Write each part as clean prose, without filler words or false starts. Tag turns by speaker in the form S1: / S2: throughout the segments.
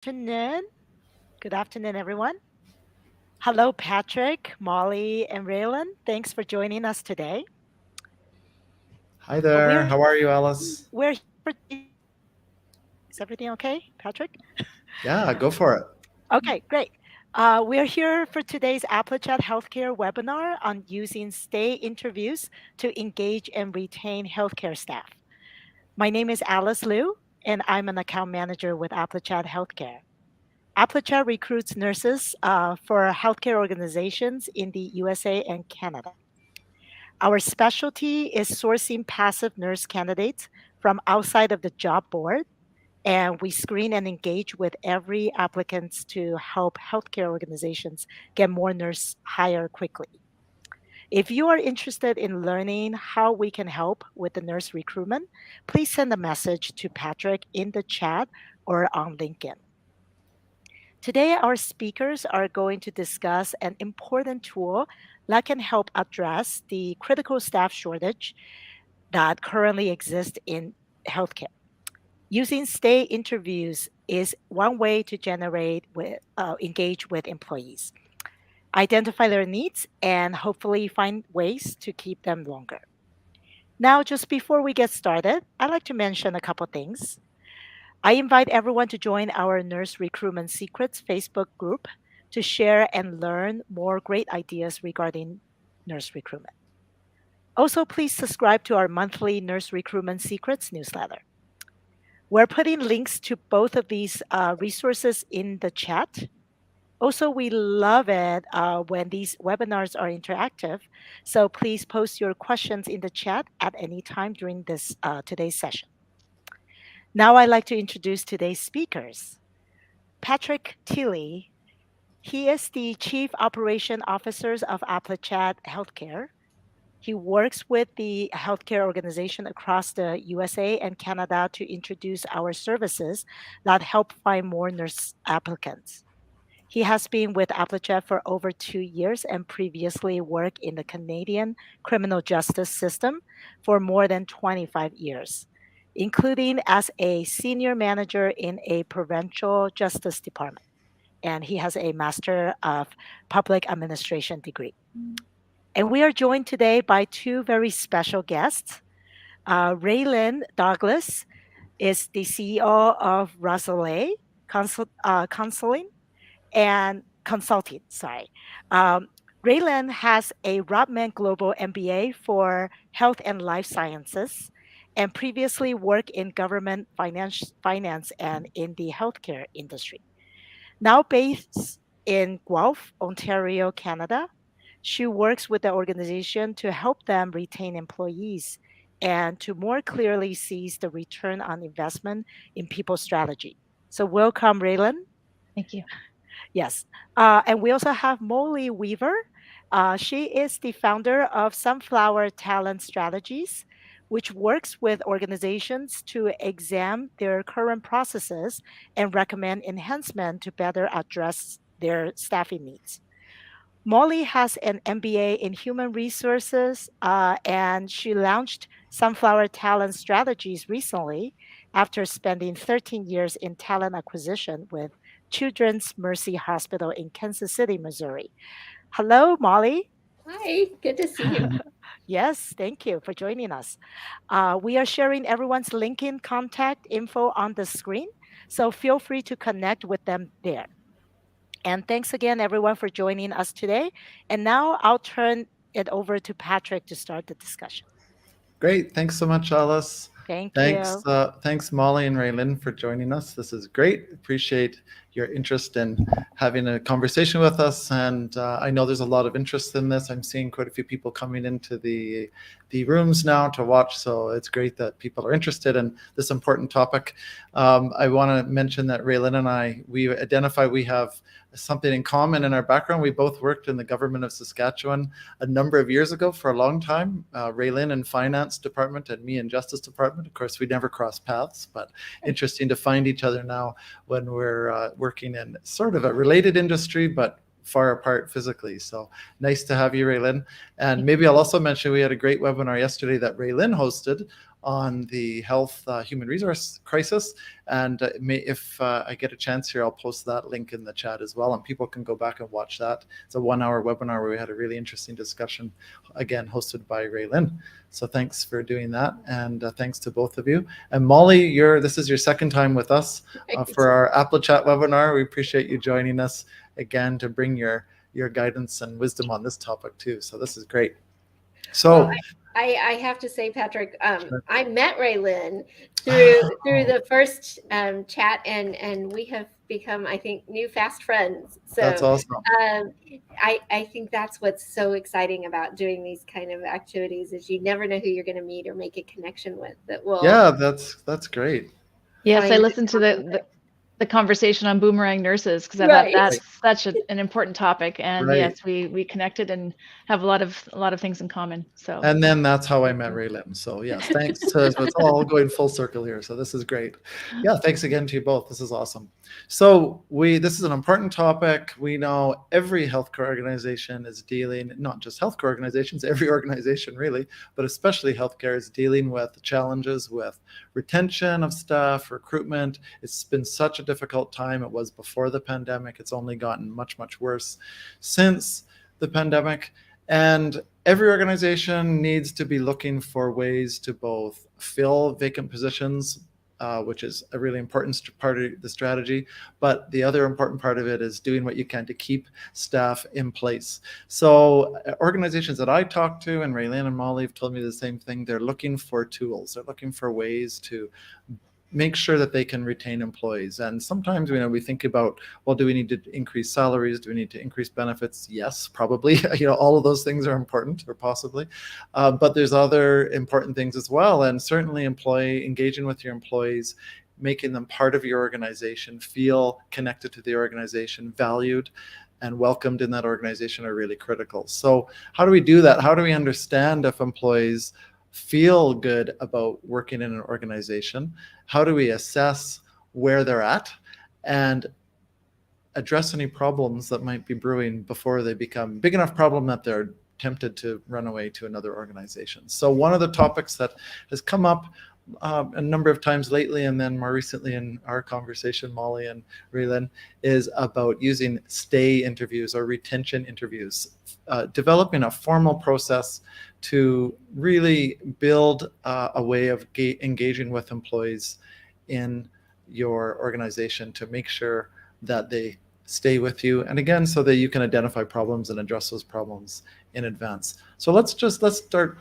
S1: Afternoon. Good afternoon, everyone. Hello, Patrick, Molly, and Raylan. Thanks for joining us today.
S2: Hi there.
S1: We're
S2: How are you, Alice?
S1: we're here for is everything okay, Patrick?
S2: Yeah, go for it.
S1: Okay, great. We're here for today's Applichat Healthcare webinar on using stay interviews to engage and retain healthcare staff. My name is Alice Liu, and I'm an account manager with Applichat Healthcare. Applichal recruits nurses for healthcare organizations in the USA and Canada. Our specialty is sourcing passive nurse candidates from outside of the job board, and we screen and engage with every applicant to help healthcare organizations get more nurse hire quickly. If you are interested in learning how we can help with the nurse recruitment, please send a message to Patrick in the chat or on LinkedIn. Today, our speakers are going to discuss an important tool that can help address the critical staff shortage that currently exists in healthcare. Using stay interviews is one way to engage with employees, identify their needs, and hopefully find ways to keep them longer. Now, just before we get started, I'd like to mention a couple things. I invite everyone to join our Nurse Recruitment Secrets Facebook group to share and learn more great ideas regarding nurse recruitment. Also, please subscribe to our monthly Nurse Recruitment Secrets newsletter. We're putting links to both of these resources in the chat. Also, we love it when these webinars are interactive. So please post your questions in the chat at any time during this today's session. Now, I'd like to introduce today's speakers. Patrick Tilley. He is the Chief Operation Officer of Applichat Healthcare. He works with the healthcare organization across the USA and Canada to introduce our services that help find more nurse applicants. He has been with Applichat for over 2 years and previously worked in the Canadian criminal justice system for more than 25 years, including as a senior manager in a provincial justice department, and he has a Master of Public Administration degree. And we are joined today by two very special guests. Raylan Douglas is the CEO of Rosalie Counseling and Consulting. Sorry. Um, Raylan has a Rodman Global MBA for Health and Life Sciences and previously worked in government finance and in the healthcare industry. Now based in Guelph, Ontario, Canada, she works with the organization to help them retain employees and to more clearly seize the return on investment in people strategy. So, welcome, Raylan.
S3: Thank you.
S1: Yes. And we also have Molly Weaver. She is the founder of Sunflower Talent Strategies, which works with organizations to examine their current processes and recommend enhancement to better address their staffing needs. Molly has an MBA in human resources, and she launched Sunflower Talent Strategies recently after spending 13 years in talent acquisition with Children's Mercy Hospital in Kansas City, Missouri. Hello, Molly.
S3: Hi, good to see you.
S1: Yes, thank you for joining us. We are sharing everyone's LinkedIn contact info on the screen, so feel free to connect with them there. And thanks again, everyone, for joining us today. And now I'll turn it over to Patrick to start the discussion.
S2: Great. Thanks so much, Alice.
S1: Thank
S2: Thanks,
S1: you.
S2: thanks, Molly and Raylin, for joining us. This is great. Appreciate your interest in having a conversation with us. And I know there's a lot of interest in this. I'm seeing quite a few people coming into the rooms now to watch. So it's great that people are interested in this important topic. I want to mention that Raylin and I, we identify we have something in common in our background. We both worked in the government of Saskatchewan a number of years ago for a long time. Raylin in finance department and me in justice department. Of course, we never crossed paths, but interesting to find each other now when we're working in sort of a related industry, but far apart physically. So nice to have you, Raylin. And maybe I'll also mention we had a great webinar yesterday that Raylin hosted on the health human resource crisis. And if I get a chance here, I'll post that link in the chat as well, and people can go back and watch that. It's a 1-hour webinar where we had a really interesting discussion, again, hosted by Raylin. So thanks for doing that, and thanks to both of you. And Molly, this is your second time with us for our Applichat webinar. We appreciate you joining us again to bring your guidance and wisdom on this topic too. So this is great. So
S3: well, I have to say, Patrick, I met Raylin through the first chat, and we have become, I think, new fast friends. So
S2: that's awesome.
S3: I think that's what's so exciting about doing these kind of activities is you never know who you're going to meet or make a connection with that will.
S2: Yeah, that's great.
S4: Yes, I listened to the conversation on boomerang nurses because I thought that's such an important topic, and yes, we connected and have a lot of things in common. So
S2: and then that's how I met Raylin. So yes, thanks to it's all going full circle here. So this is great. Yeah, thanks again to you both. This is awesome. So this is an important topic. We know every healthcare organization is dealing, not just healthcare organizations, every organization really, but especially healthcare is dealing with challenges with retention of staff, recruitment. It's been such a difficult time. It was before the pandemic. It's only gotten much, much worse since the pandemic. And every organization needs to be looking for ways to both fill vacant positions, which is a really important part of the strategy. But the other important part of it is doing what you can to keep staff in place. So organizations that I talk to, and Raylin and Molly have told me the same thing, they're looking for tools. They're looking for ways to make sure that they can retain employees. And sometimes, we think about, well, do we need to increase salaries? Do we need to increase benefits? Yes, probably. All of those things are important, or possibly. But there's other important things as well. And certainly engaging with your employees, making them part of your organization, feel connected to the organization, valued and welcomed in that organization are really critical. So how do we do that? How do we understand if employees feel good about working in an organization? How do we assess where they're at and address any problems that might be brewing before they become big enough problem that they're tempted to run away to another organization? So one of the topics that has come up a number of times lately, and then more recently in our conversation, Molly and Raylin, is about using stay interviews or retention interviews, developing a formal process to really build a way of engaging with employees in your organization to make sure that they stay with you, and again, so that you can identify problems and address those problems in advance. So let's start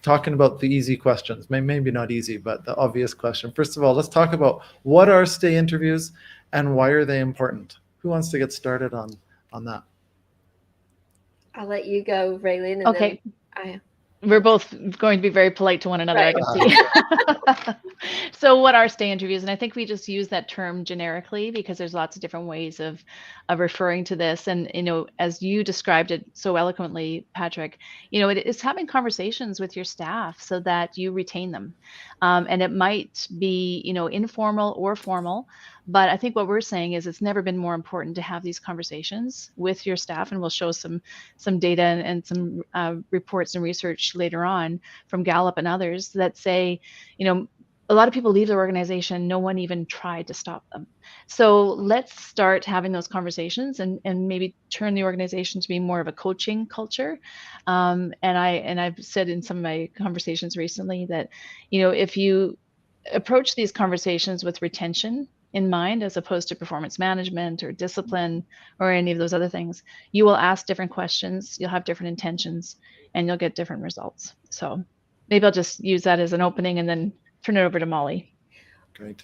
S2: talking about the easy questions. Maybe not easy, but the obvious question. First of all, let's talk about what are stay interviews and why are they important? Who wants to get started on that?
S3: I'll let you go, Raylin. And
S4: okay.
S3: Then
S4: we're both going to be very polite to one another, right. I can see. So what are stay interviews? And I think we just use that term generically because there's lots of different ways of referring to this. And, as you described it so eloquently, Patrick, it is having conversations with your staff so that you retain them. And it might be, informal or formal. But I think what we're saying is it's never been more important to have these conversations with your staff. And we'll show some data and some reports and research later on from Gallup and others that say, a lot of people leave their organization, no one even tried to stop them. So let's start having those conversations and maybe turn the organization to be more of a coaching culture. And I've said in some of my conversations recently that, if you approach these conversations with retention in mind, as opposed to performance management or discipline or any of those other things, you will ask different questions, you'll have different intentions, and you'll get different results. So maybe I'll just use that as an opening and then turn it over to Molly.
S2: Great.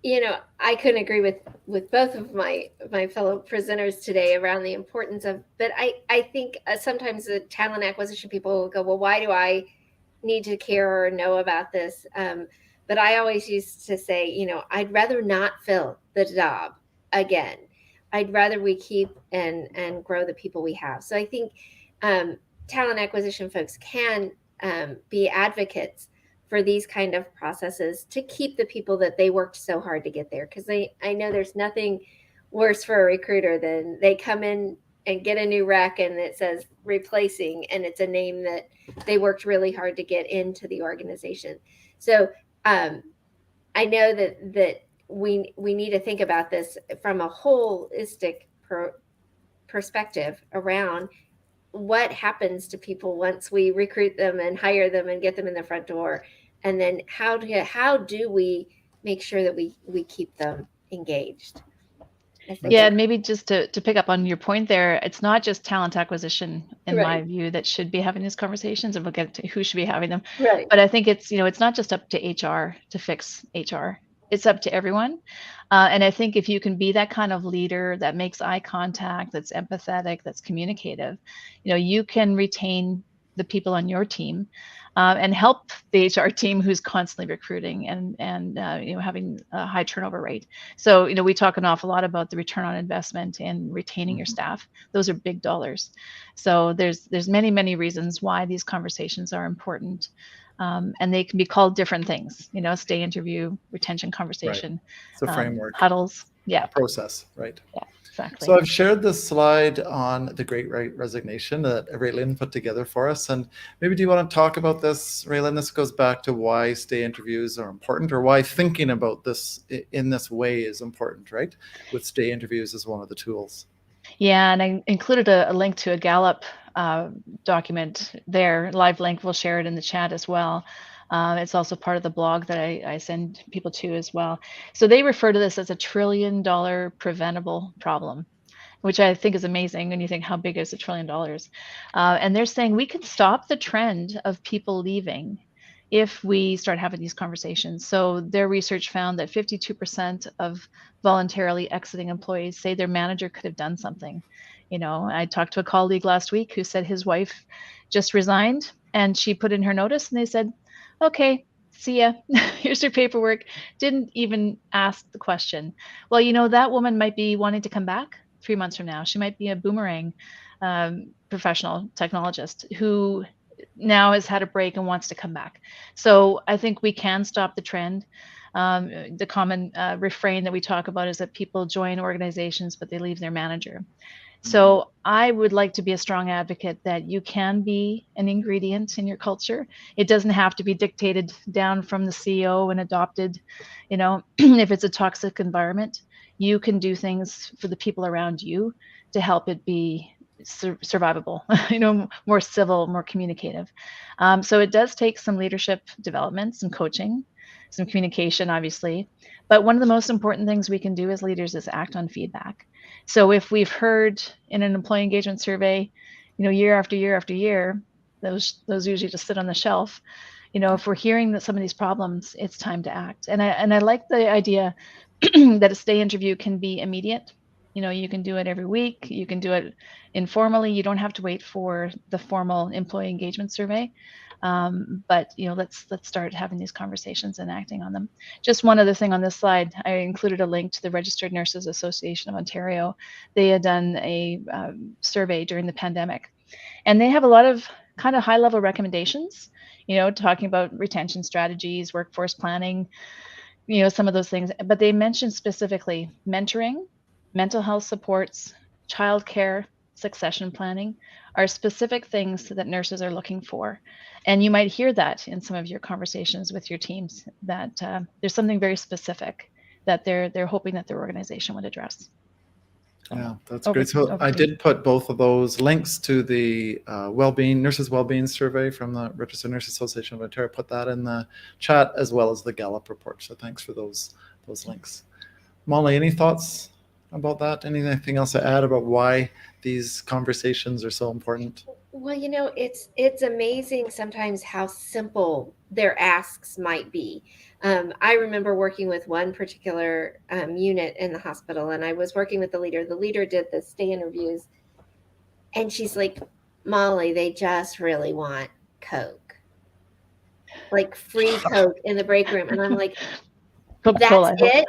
S3: I couldn't agree with both of my fellow presenters today around the importance of, but I think sometimes the talent acquisition people will go, well, why do I need to care or know about this? But I always used to say, I'd rather not fill the job again. I'd rather we keep and grow the people we have. So I think talent acquisition folks can be advocates for these kind of processes to keep the people that they worked so hard to get there. Because I know there's nothing worse for a recruiter than they come in and get a new rec and it says replacing, and it's a name that they worked really hard to get into the organization. So I know that we need to think about this from a holistic perspective around what happens to people once we recruit them and hire them and get them in the front door, and then how do we make sure that we keep them engaged as they
S4: Yeah,
S3: go.
S4: and maybe just to pick up on your point there, it's not just talent acquisition, in my
S3: Right.
S4: view, that should be having these conversations, and we'll get to who should be having them.
S3: Right.
S4: But I think it's, it's not just up to HR to fix HR. It's up to everyone. And I think if you can be that kind of leader that makes eye contact, that's empathetic, that's communicative, you can retain the people on your team, and help the HR team who's constantly recruiting and having a high turnover rate. So we talk an awful lot about the return on investment and retaining your staff. Those are big dollars. So there's many reasons why these conversations are important, and they can be called different things. Stay interview, retention conversation,
S2: It's a framework,
S4: huddles. Yeah,
S2: a process, right?
S4: yeah, exactly.
S2: So I've shared this slide on the Great Resignation that Raylin put together for us. And maybe do you want to talk about this, Raylin? This goes back to why stay interviews are important, or why thinking about this in this way is important, right? With stay interviews as one of the tools.
S4: Yeah, and I included a link to a Gallup document there. Live link, we'll share it in the chat as well. It's also part of the blog that I send people to as well. So they refer to this as a $1 trillion preventable problem, which I think is amazing when you think how big is $1 trillion. And they're saying we can stop the trend of people leaving if we start having these conversations. So their research found that 52% of voluntarily exiting employees say their manager could have done something. I talked to a colleague last week who said his wife just resigned, and she put in her notice, and they said, okay, see ya. Here's your paperwork. Didn't even ask the question. Well, that woman might be wanting to come back 3 months from now. She might be a boomerang professional technologist who now has had a break and wants to come back. So I think we can stop the trend. The common refrain that we talk about is that people join organizations, but they leave their manager. So I would like to be a strong advocate that you can be an ingredient in your culture. It doesn't have to be dictated down from the CEO and adopted. If it's a toxic environment, you can do things for the people around you to help it be survivable, more civil, more communicative. So it does take some leadership development, some coaching, some communication, obviously. But one of the most important things we can do as leaders is act on feedback. So if we've heard in an employee engagement survey, year after year after year, those usually just sit on the shelf. If we're hearing that some of these problems, it's time to act. And I like the idea that a stay interview can be immediate. You can do it every week. You can do it informally. You don't have to wait for the formal employee engagement survey. But let's start having these conversations and acting on them. Just one other thing on this slide, I included a link to the Registered Nurses Association of Ontario. They had done a survey during the pandemic, and they have a lot of kind of high-level recommendations, talking about retention strategies, workforce planning, some of those things. But they mentioned specifically mentoring, mental health supports, childcare, succession planning are specific things that nurses are looking for. And you might hear that in some of your conversations with your teams, that there's something very specific that they're hoping that their organization would address.
S2: Yeah, that's great. So I did put both of those links to the nurses well-being survey from the Registered Nurses Association of Ontario. Put that in the chat, as well as the Gallup report. So thanks for those links. Molly, any thoughts about that? Anything else to add about why these conversations are so important?
S3: Well, it's amazing sometimes how simple their asks might be. I remember working with one particular unit in the hospital, and I was working with the leader. The leader did the stay interviews, and she's like, Molly, they just really want Coke, like free Coke in the break room. And I'm like, that's it?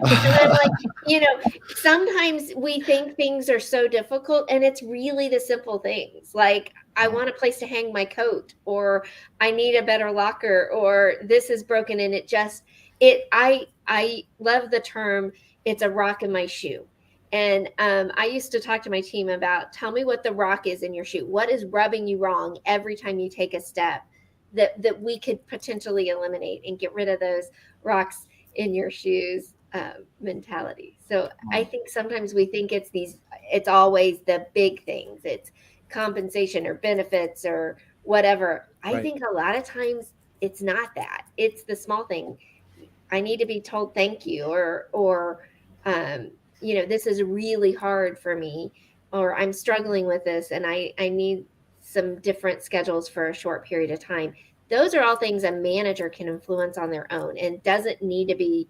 S3: And I'm like, sometimes we think things are so difficult, and it's really the simple things. Like, I want a place to hang my coat, or I need a better locker, or this is broken. And I love the term, it's a rock in my shoe. And I used to talk to my team about, tell me what the rock is in your shoe. What is rubbing you wrong every time you take a step that we could potentially eliminate and get rid of those rocks in your shoes mentality. So I think sometimes we think it's always the big things. It's compensation or benefits or whatever. I
S2: Right.
S3: think a lot of times it's not that. It's the small thing. I need to be told thank you, or this is really hard for me, or I'm struggling with this and I need some different schedules for a short period of time. Those are all things a manager can influence on their own and doesn't need to be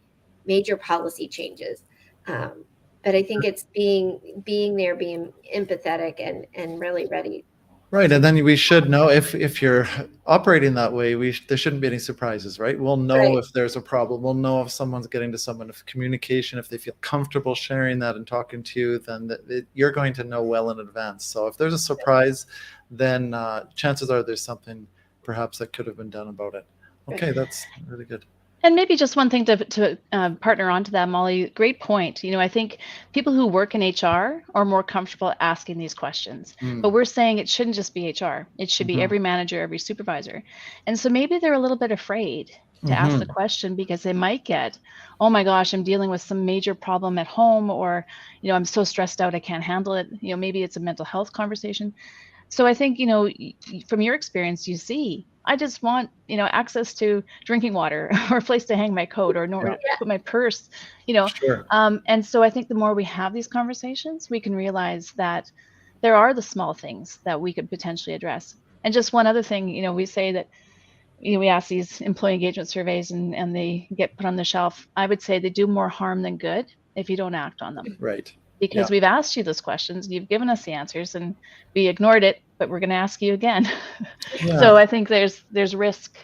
S3: major policy changes. But I think it's being there, being empathetic and really ready.
S2: Right, and then we should know if you're operating that way, there shouldn't be any surprises, right? We'll know
S3: Right.
S2: if there's a problem. We'll know if someone's getting to someone. If communication, if they feel comfortable sharing that and talking to you, then you're going to know well in advance. So if there's a surprise, then chances are there's something perhaps that could have been done about it. Okay, that's really good.
S4: And maybe just one thing to partner onto that, Molly, great point. I think people who work in HR are more comfortable asking these questions, but we're saying it shouldn't just be HR. It should be every manager, every supervisor. And so maybe they're a little bit afraid to ask the question because they might get, oh my gosh, I'm dealing with some major problem at home, or, I'm so stressed out, I can't handle it. Maybe it's a mental health conversation. So I think, from your experience, you see, I just want, access to drinking water or a place to hang my coat or nowhere to put my purse,
S2: Sure.
S4: And so I think the more we have these conversations, we can realize that there are the small things that we could potentially address. And just one other thing, we say that, we ask these employee engagement surveys and they get put on the shelf. I would say they do more harm than good if you don't act on them.
S2: Right.
S4: Because we've asked you those questions, you've given us the answers, and we ignored it, but we're going to ask you again. So I think there's risk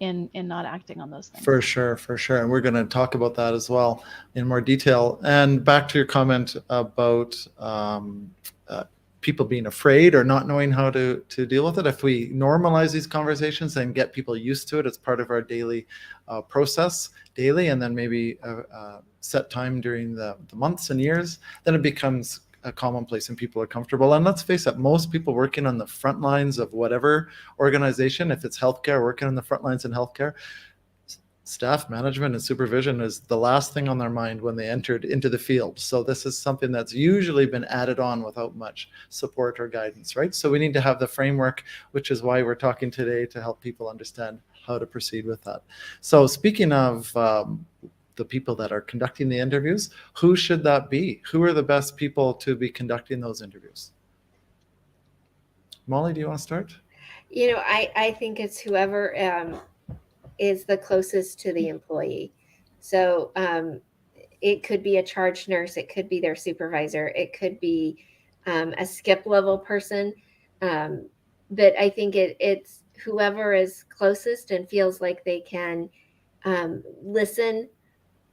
S4: in not acting on those things.
S2: For sure. And we're going to talk about that as well in more detail. And back to your comment about people being afraid or not knowing how to deal with it. If we normalize these conversations and get people used to it, it's part of our daily process daily, and then maybe set time during the months and years, then it becomes a commonplace and people are comfortable. And let's face it, most people working on the front lines of whatever organization, if it's healthcare, working on the front lines in healthcare, staff management and supervision is the last thing on their mind when they entered into the field. So this is something that's usually been added on without much support or guidance, right? So we need to have the framework, which is why we're talking today, to help people understand how to proceed with that. So speaking of the people that are conducting the interviews, who should that be? Who are the best people to be conducting those interviews? Molly, do you want to start?
S3: I think it's whoever is the closest to the employee. So it could be a charge nurse, it could be their supervisor, it could be a skip level person. But I think it's whoever is closest and feels like they can listen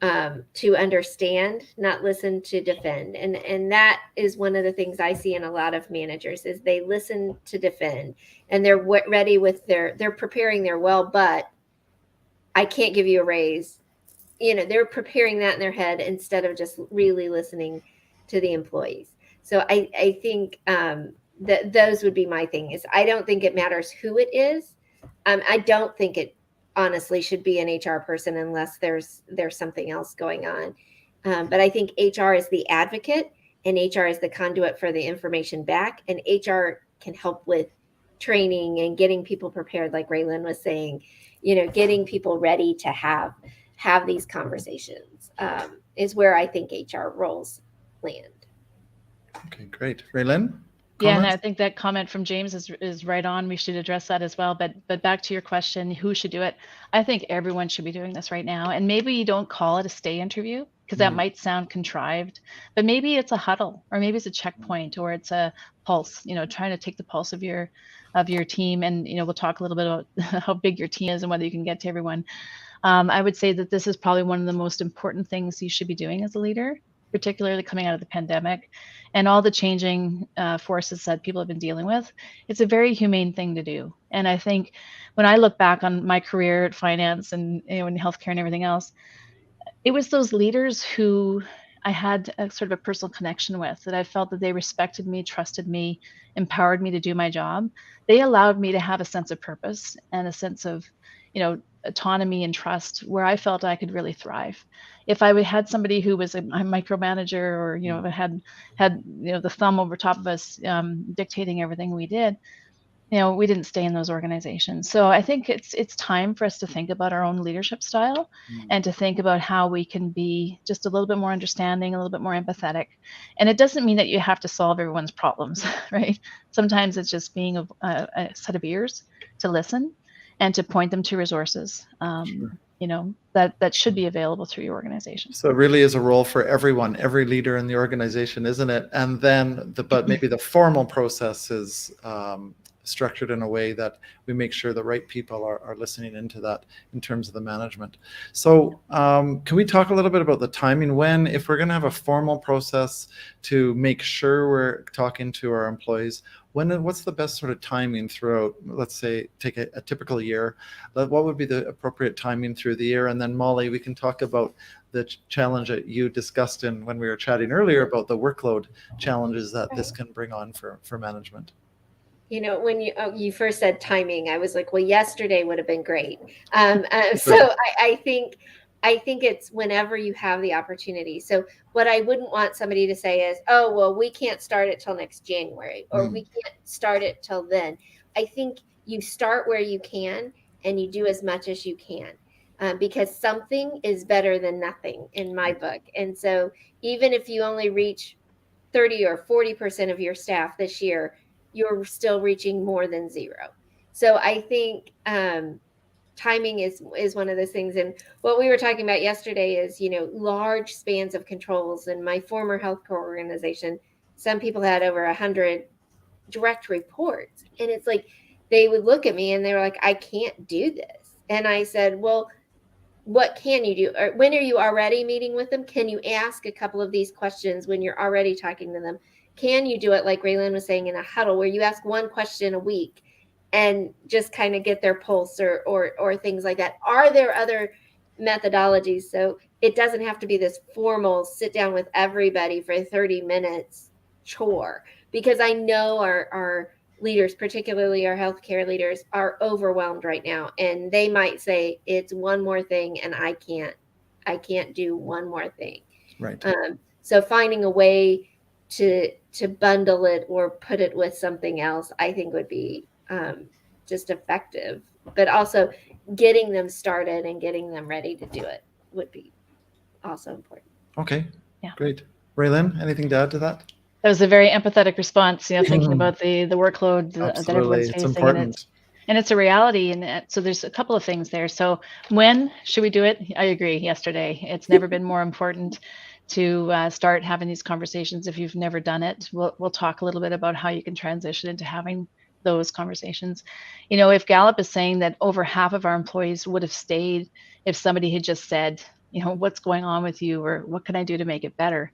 S3: to understand, not listen to defend. And that is one of the things I see in a lot of managers is they listen to defend, and they're ready with they're preparing their but I can't give you a raise. They're preparing that in their head instead of just really listening to the employees. So I think that those would be my thing. Is I don't think it matters who it is. I don't think it honestly should be an HR person unless there's something else going on. But I think HR is the advocate, and HR is the conduit for the information back, and HR can help with training and getting people prepared, like Raylan was saying, getting people ready to have these conversations is where I think HR roles land.
S2: Okay, great. Raylan?
S4: Yeah, and I think that comment from James is right on. We should address that as well. But back to your question, who should do it? I think everyone should be doing this right now. And maybe you don't call it a stay interview because that might sound contrived, but maybe it's a huddle, or maybe it's a checkpoint, or it's a pulse, trying to take the pulse of your team. And, we'll talk a little bit about how big your team is and whether you can get to everyone. I would say that this is probably one of the most important things you should be doing as a leader, particularly coming out of the pandemic and all the changing forces that people have been dealing with. It's a very humane thing to do. And I think when I look back on my career at finance and in healthcare and everything else, it was those leaders who I had a sort of a personal connection with, that I felt that they respected me, trusted me, empowered me to do my job. They allowed me to have a sense of purpose and a sense of, autonomy and trust, where I felt I could really thrive. If I had somebody who was a micromanager, or had the thumb over top of us, dictating everything we did, we didn't stay in those organizations. So I think it's time for us to think about our own leadership style, and to think about how we can be just a little bit more understanding, a little bit more empathetic. And it doesn't mean that you have to solve everyone's problems, right? Sometimes it's just being a set of ears to listen and to point them to resources, that should be available through your organization.
S2: So it really is a role for everyone, every leader in the organization, isn't it? And then, but maybe the formal process is structured in a way that we make sure the right people are listening into that in terms of the management. So can we talk a little bit about the timing? If we're going to have a formal process to make sure we're talking to our employees, what's the best sort of timing throughout, let's say, take a typical year? What would be the appropriate timing through the year? And then Molly, we can talk about the challenge that you discussed when we were chatting earlier about the workload challenges that this can bring on for management.
S3: When you first said timing, I was like, well, yesterday would have been great.
S2: Sure.
S3: So I think it's whenever you have the opportunity. So what I wouldn't want somebody to say is, oh, well, we can't start it till next January, or we can't start it till then. I think you start where you can, and you do as much as you can, because something is better than nothing in my book. And so even if you only reach 30 or 40% of your staff this year, you're still reaching more than zero. So I think timing is one of those things. And what we were talking about yesterday is, large spans of controls. In my former healthcare organization, some people had over 100 direct reports. And it's like, they would look at me and they were like, I can't do this. And I said, well, what can you do? Or when are you already meeting with them? Can you ask a couple of these questions when you're already talking to them? Can you do it like Raylin was saying, in a huddle, where you ask one question a week and just kind of get their pulse, or things like that? Are there other methodologies? So it doesn't have to be this formal sit down with everybody for 30 minutes chore, because I know our leaders, particularly our healthcare leaders, are overwhelmed right now, and they might say it's one more thing, and I can't do one more thing.
S2: Right.
S3: So finding a way to bundle it or put it with something else, I think would be just effective. But also getting them started and getting them ready to do it would be also important.
S2: Okay.
S4: Yeah.
S2: Great. Raylin, anything to add to that?
S4: That was a very empathetic response, thinking about the workload that everyone's facing.
S2: It's important.
S4: And it's a reality. And so there's a couple of things there. So when should we do it? I agree. Yesterday. It's never been more important to start having these conversations. If you've never done it, we'll talk a little bit about how you can transition into having those conversations. If Gallup is saying that over half of our employees would have stayed if somebody had just said, what's going on with you, or what can I do to make it better?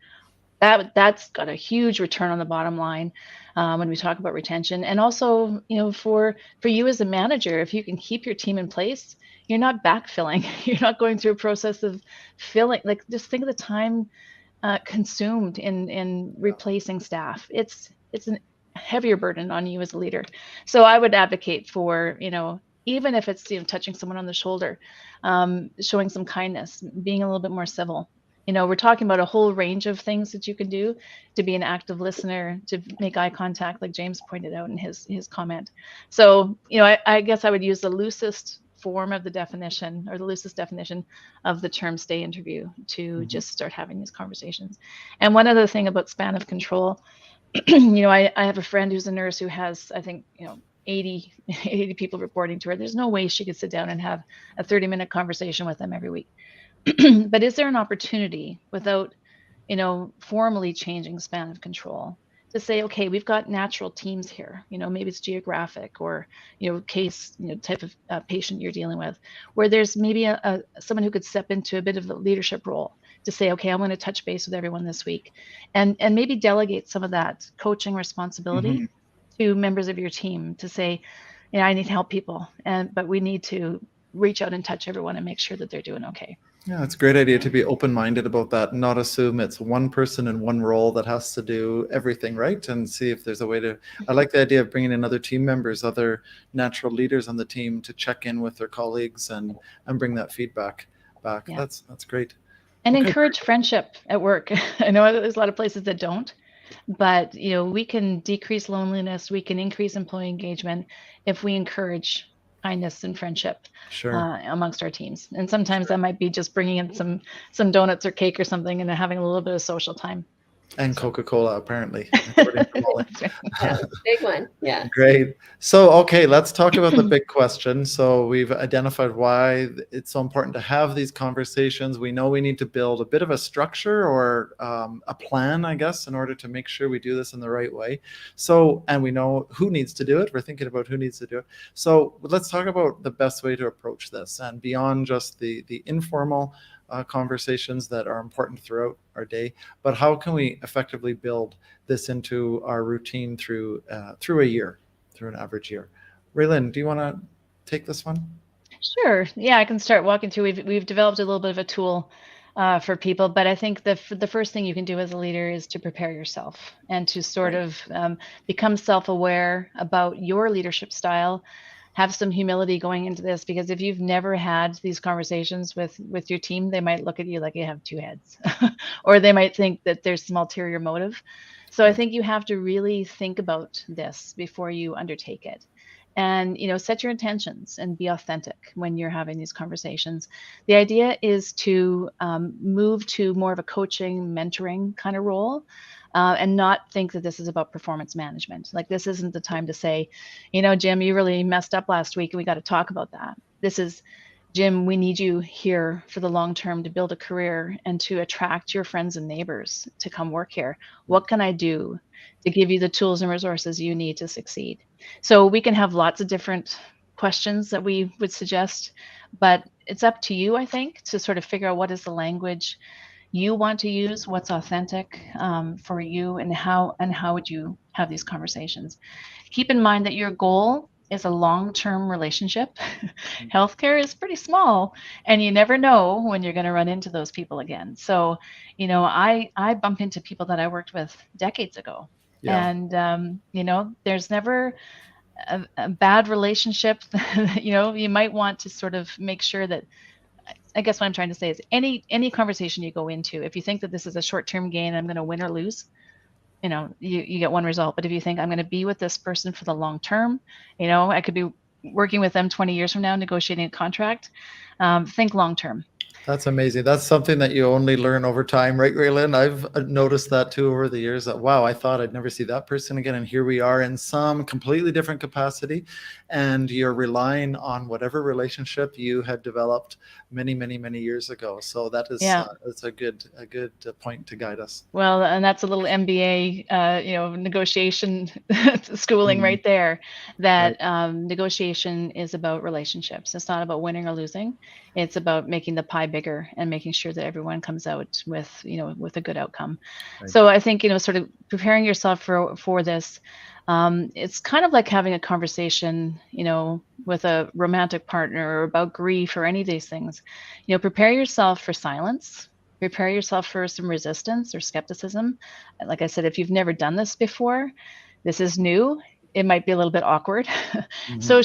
S4: That's got a huge return on the bottom line when we talk about retention. And also, for you as a manager, if you can keep your team in place, you're not backfilling. You're not going through a process of filling. Like, just think of the time consumed in replacing staff. It's a heavier burden on you as a leader. So I would advocate for, even if it's touching someone on the shoulder, showing some kindness, being a little bit more civil. We're talking about a whole range of things that you can do to be an active listener, to make eye contact, like James pointed out in his comment. So, I guess I would use the loosest form of the definition, or the loosest definition of the term stay interview, to just start having these conversations. And one other thing about span of control, I have a friend who's a nurse who has, I think, 80 people reporting to her. There's no way she could sit down and have a 30-minute conversation with them every week. But is there an opportunity, without, formally changing span of control, to say, okay, we've got natural teams here, maybe it's geographic, or, case, type of patient you're dealing with, where there's maybe someone who could step into a bit of a leadership role to say, okay, I'm going to touch base with everyone this week, and maybe delegate some of that coaching responsibility to members of your team, to say, I need to help people, but we need to reach out and touch everyone and make sure that they're doing okay.
S2: Yeah, it's a great idea to be open-minded about that, not assume it's one person in one role that has to do everything, right? And see if there's a way to. I like the idea of bringing in other team members, other natural leaders on the team to check in with their colleagues and bring that feedback back.
S4: Yeah.
S2: That's great.
S4: And
S2: Okay.
S4: encourage friendship at work. I know there's a lot of places that don't, but we can decrease loneliness, we can increase employee engagement if we encourage kindness and friendship
S2: Sure.
S4: amongst our teams. And sometimes that might be just bringing in some donuts or cake or something and having a little bit of social time.
S2: And Coca-Cola, apparently, according to Molly.
S3: Yeah, big one. Yeah.
S2: Great. So, okay, let's talk about the big question. So we've identified why it's so important to have these conversations. We know we need to build a bit of a structure or a plan, I guess, in order to make sure we do this in the right way. So, and we know who needs to do it. We're thinking about who needs to do it. So let's talk about the best way to approach this, and beyond just the informal conversations that are important throughout our day, but how can we effectively build this into our routine through a year, through an average year? Raylin, do you want to take this one?
S4: Sure. Yeah, I can start walking through. We've developed a little bit of a tool for people, but I think the first thing you can do as a leader is to prepare yourself and to sort of become self-aware about your leadership style. Have some humility going into this, because if you've never had these conversations with your team, they might look at you like you have two heads, or they might think that there's some ulterior motive. So I think you have to really think about this before you undertake it. And set your intentions and be authentic when you're having these conversations. The idea is to move to more of a coaching, mentoring kind of role, and not think that this is about performance management. Like, this isn't the time to say, Jim, you really messed up last week and we got to talk about that. This is, Jim, we need you here for the long term to build a career and to attract your friends and neighbors to come work here. What can I do to give you the tools and resources you need to succeed? So we can have lots of different questions that we would suggest, but it's up to you, I think, to sort of figure out what is the language you want to use, what's authentic for you, and how would you have these conversations. Keep in mind that your goal is a long-term relationship. Healthcare is pretty small, and you never know when you're going to run into those people again. So, I bump into people that I worked with decades ago,
S2: Yeah.
S4: and there's never a bad relationship. You might want to sort of make sure that, I guess what I'm trying to say is, any conversation you go into, if you think that this is a short-term gain, I'm going to win or lose, you get one result. But if you think I'm going to be with this person for the long term, I could be working with them 20 years from now, negotiating a contract. Think long term.
S2: That's amazing. That's something that you only learn over time, right, Raylin? I've noticed that too over the years, that, wow, I thought I'd never see that person again. And here we are in some completely different capacity. And you're relying on whatever relationship you had developed many, many, many years ago. So that is that's a good point to guide us.
S4: Well, and that's a little MBA, negotiation schooling right there. That negotiation is about relationships. It's not about winning or losing. It's about making the pie bigger and making sure that everyone comes out with a good outcome. Right. So I think, sort of preparing yourself for this, it's kind of like having a conversation, with a romantic partner, or about grief, or any of these things. Prepare yourself for silence. Prepare yourself for some resistance or skepticism. Like I said, if you've never done this before, this is new. It might be a little bit awkward. Mm-hmm. So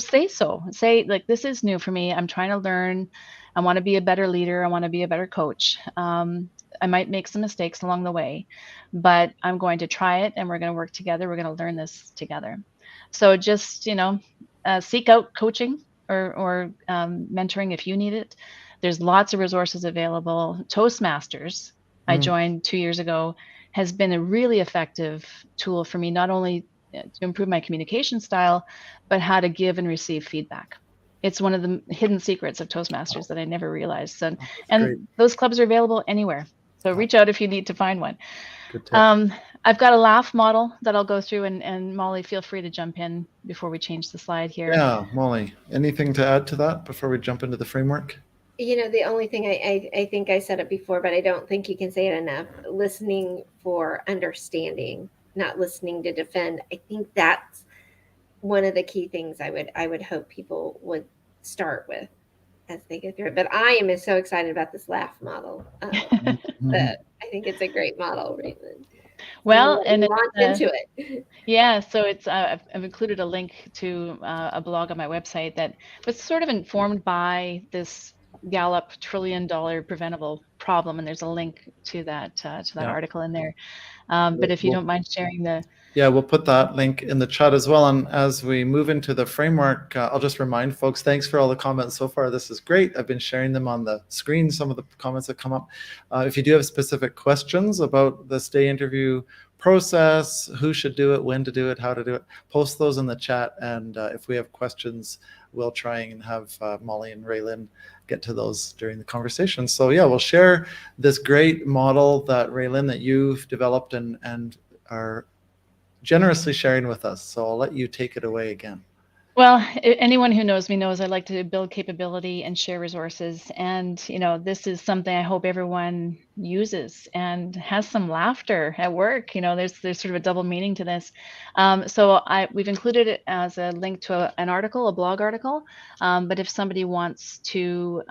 S4: say, like, this is new for me. I'm trying to learn. I want to be a better leader. I want to be a better coach. I might make some mistakes along the way, but I'm going to try it, and we're going to work together. We're going to learn this together. So just, seek out coaching or mentoring if you need it. There's lots of resources available. Toastmasters, I joined 2 years ago, has been a really effective tool for me, not only to improve my communication style, but how to give and receive feedback. It's one of the hidden secrets of Toastmasters that I never realized. And those clubs are available anywhere. So reach out if you need to find one. Good tip. I've got a laugh model that I'll go through, and Molly, feel free to jump in before we change the slide here.
S2: Yeah, Molly, anything to add to that before we jump into the framework?
S3: The only thing I think I said it before, but I don't think you can say it enough: listening for understanding, not listening to defend. I think that's one of the key things I would hope people would start with. they go through it. But I am so excited about this laugh model. That I think it's a great model, Raylan.
S4: Well, and it's,
S3: launch into it.
S4: yeah, so it's I've included a link to a blog on my website that was sort of informed by this Gallup $1 trillion preventable problem, and there's a link to that article in there. But if you don't mind sharing the
S2: Yeah, we'll put that link in the chat as well. And as we move into the framework, I'll just remind folks, thanks for all the comments so far. This is great. I've been sharing them on the screen, some of the comments that come up. If you do have specific questions about the stay interview process, who should do it, when to do it, how to do it, post those in the chat. And if we have questions, we'll try and have Molly and Raylan get to those during the conversation. So yeah, we'll share this great model that Raylan, that you've developed and are generously sharing with us. So I'll let you take it away again.
S4: Well, anyone who knows me knows I like to build capability and share resources. And, this is something I hope everyone uses and has some laughter at work. There's sort of a double meaning to this. So we've included it as a link to an article, a blog article. But if somebody wants to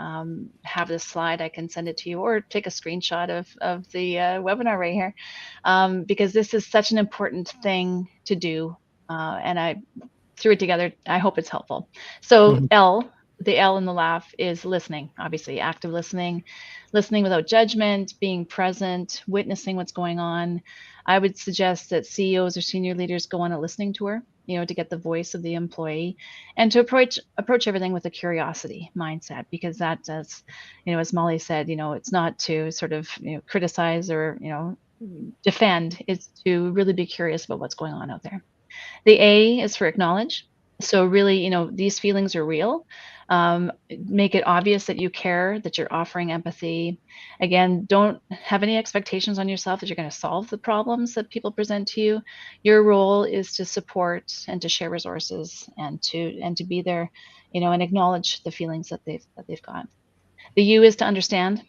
S4: have this slide, I can send it to you or take a screenshot of the webinar right here, because this is such an important thing to do. And I threw it together. I hope it's helpful. So the L in the laugh is listening, obviously active listening without judgment, being present, witnessing what's going on. I would suggest that CEOs or senior leaders go on a listening tour, to get the voice of the employee and to approach everything with a curiosity mindset, because that does, as Molly said, it's not to sort of, criticize or, defend. It's to really be curious about what's going on out there. The A is for acknowledge. So really, these feelings are real. Make it obvious that you care, that you're offering empathy. Again, don't have any expectations on yourself that you're going to solve the problems that people present to you. Your role is to support and to share resources and to be there, and acknowledge the feelings that they've got. The U is to understand.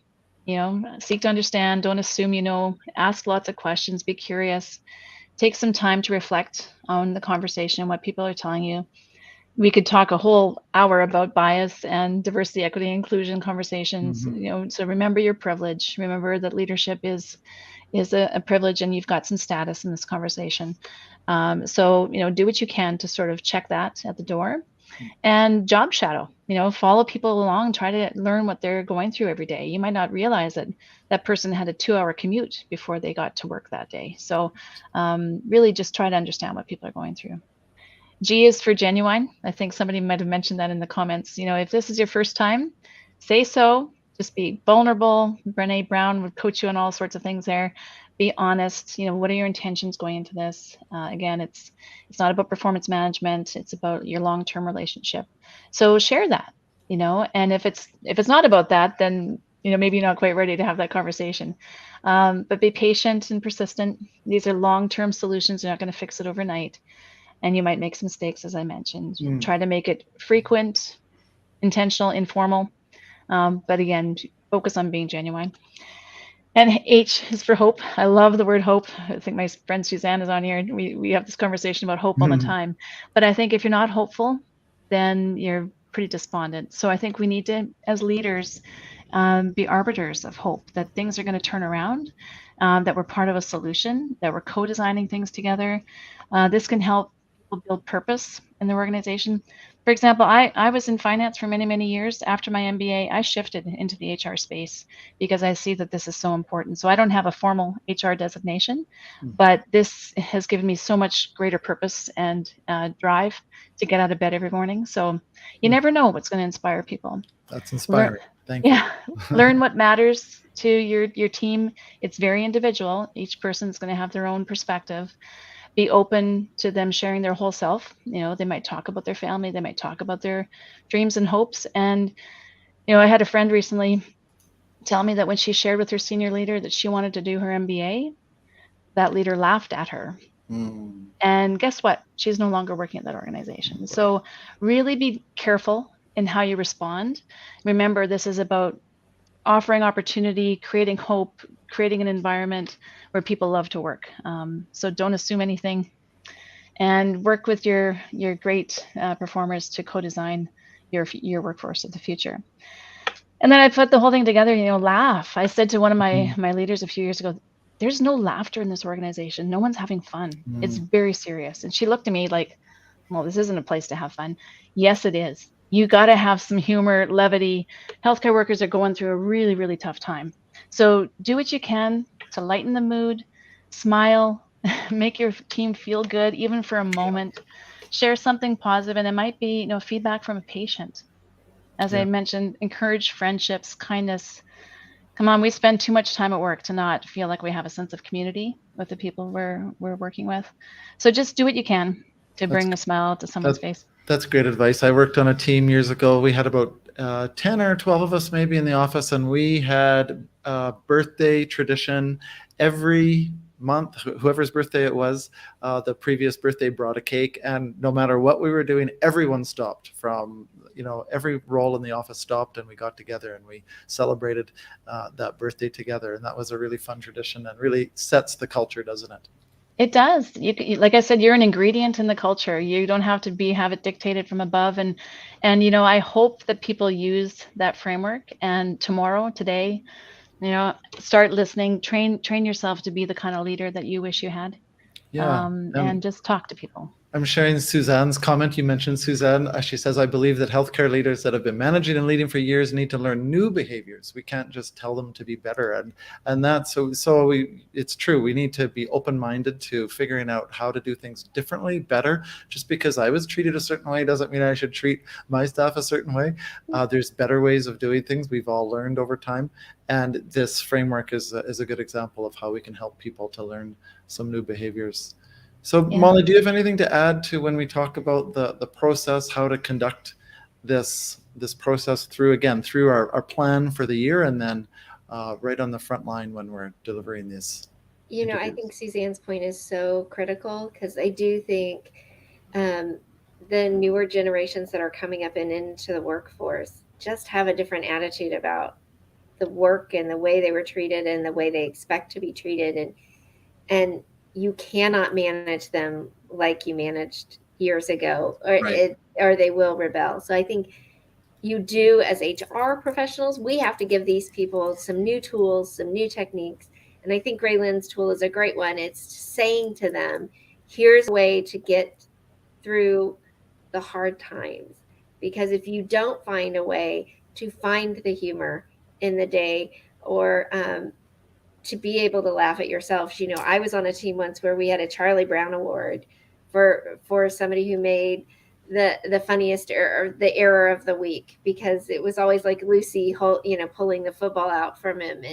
S4: Seek to understand. Don't assume. Ask lots of questions. Be curious. Take some time to reflect on the conversation and what people are telling you. We could talk a whole hour about bias and diversity, equity, inclusion conversations. So remember your privilege. Remember that leadership is a privilege, and you've got some status in this conversation. So do what you can to sort of check that at the door. And job shadow, follow people along, try to learn what they're going through every day. You might not realize that that person had a 2-hour commute before they got to work that day. So really just try to understand what people are going through. G is for genuine. I think somebody might have mentioned that in the comments. If this is your first time, say so. Just be vulnerable. Brene Brown would coach you on all sorts of things there. Be honest. What are your intentions going into this? Again, it's not about performance management. It's about your long-term relationship. So share that. And if it's not about that, then maybe you're not quite ready to have that conversation. But be patient and persistent. These are long-term solutions. You're not going to fix it overnight. And you might make some mistakes, as I mentioned. Try to make it frequent, intentional, informal. But again, focus on being genuine. And H is for hope. I love the word hope. I think my friend Suzanne is on here. We have this conversation about hope all the time. But I think if you're not hopeful, then you're pretty despondent. So I think we need to, as leaders, be arbiters of hope, that things are going to turn around, that we're part of a solution, that we're co-designing things together. This can help people build purpose in their organization. For example, I was in finance for many, many years. After my MBA, I shifted into the HR space because I see that this is so important. So I don't have a formal HR designation, but this has given me so much greater purpose and drive to get out of bed every morning. So you never know what's going to inspire people.
S2: That's inspiring. Thank you.
S4: Yeah. Learn what matters to your team. It's very individual. Each person's going to have their own perspective. Be open to them sharing their whole self. They might talk about their family. They might talk about their dreams and hopes. And, I had a friend recently tell me that when she shared with her senior leader that she wanted to do her MBA, that leader laughed at her. And guess what? She's no longer working at that organization. So really be careful in how you respond. Remember, this is about offering opportunity, creating hope, creating an environment where people love to work. So don't assume anything, and work with your great performers to co-design, your workforce of the future. And then I put the whole thing together, laugh. I said to one of my leaders a few years ago, there's no laughter in this organization. No one's having fun. It's very serious. And she looked at me like, well, this isn't a place to have fun. Yes, it is. You got to have some humor, levity. Healthcare workers are going through a really, really tough time. So do what you can to lighten the mood, smile, make your team feel good, even for a moment. Share something positive, and it might be, feedback from a patient. As I mentioned, encourage friendships, kindness. Come on, we spend too much time at work to not feel like we have a sense of community with the people we're working with. So just do what you can to bring a smile to someone's face.
S2: That's great advice. I worked on a team years ago. We had about 10 or 12 of us maybe in the office, and we had a birthday tradition every month. Whoever's birthday it was, the previous birthday brought a cake, and no matter what we were doing, everyone stopped from, every role in the office stopped, and we got together and we celebrated that birthday together. And that was a really fun tradition and really sets the culture, doesn't it?
S4: It does. Like I said, you're an ingredient in the culture. You don't have to have it dictated from above. And I hope that people use that framework. And today, start listening, train yourself to be the kind of leader that you wish you had.
S2: Yeah.
S4: And just talk to people.
S2: I'm sharing Suzanne's comment. You mentioned Suzanne. She says, I believe that healthcare leaders that have been managing and leading for years need to learn new behaviors. We can't just tell them to be better. And that's it's true. We need to be open-minded to figuring out how to do things differently, better. Just because I was treated a certain way doesn't mean I should treat my staff a certain way. There's better ways of doing things. We've all learned over time. And this framework is a good example of how we can help people to learn some new behaviors. So Molly, do you have anything to add to when we talk about the process, how to conduct this process through our plan for the year, and then right on the front line when we're delivering this?
S3: I think Suzanne's point is so critical, because I do think the newer generations that are coming up and into the workforce just have a different attitude about the work and the way they were treated and the way they expect to be treated. And you cannot manage them like you managed years ago, or they will rebel. So I think you do, as HR professionals, we have to give these people some new tools, some new techniques. And I think Raylan's tool is a great one. It's saying to them, here's a way to get through the hard times. Because if you don't find a way to find the humor in the day, or to be able to laugh at yourself. I was on a team once where we had a Charlie Brown Award for somebody who made the funniest or the error of the week, because it was always like Lucy, pulling the football out from him,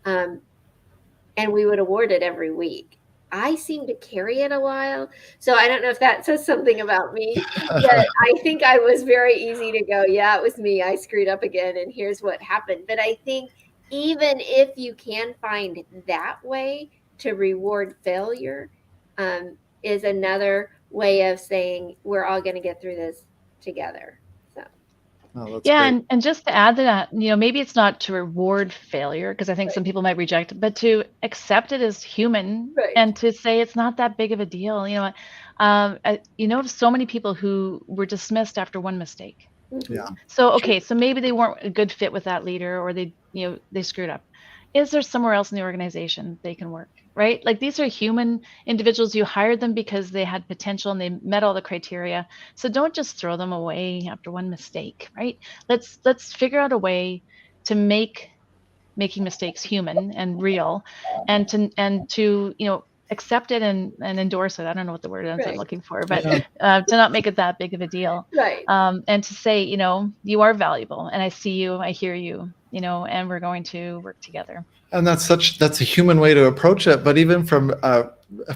S3: and we would award it every week. I seemed to carry it a while, so I don't know if that says something about me. But I think I was very easy to go, yeah, it was me. I screwed up again, and here's what happened. But I think even if you can find that way to reward failure, is another way of saying we're all going to get through this together.
S4: And just to add to that, maybe it's not to reward failure, because I think some people might reject it, but to accept it as human, and to say it's not that big of a deal. So many people who were dismissed after one mistake.
S2: Yeah.
S4: So maybe they weren't a good fit with that leader, or they screwed up. Is there somewhere else in the organization they can work? Right? Like, these are human individuals. You hired them because they had potential and they met all the criteria. So don't just throw them away after one mistake, right? Let's figure out a way to make making mistakes human and real, and to accept it and endorse it. I don't know what the word is I'm looking for, but to not make it that big of a deal.
S3: Right.
S4: And to say, you are valuable, and I see you, I hear you, and we're going to work together.
S2: And that's a human way to approach it. But even from a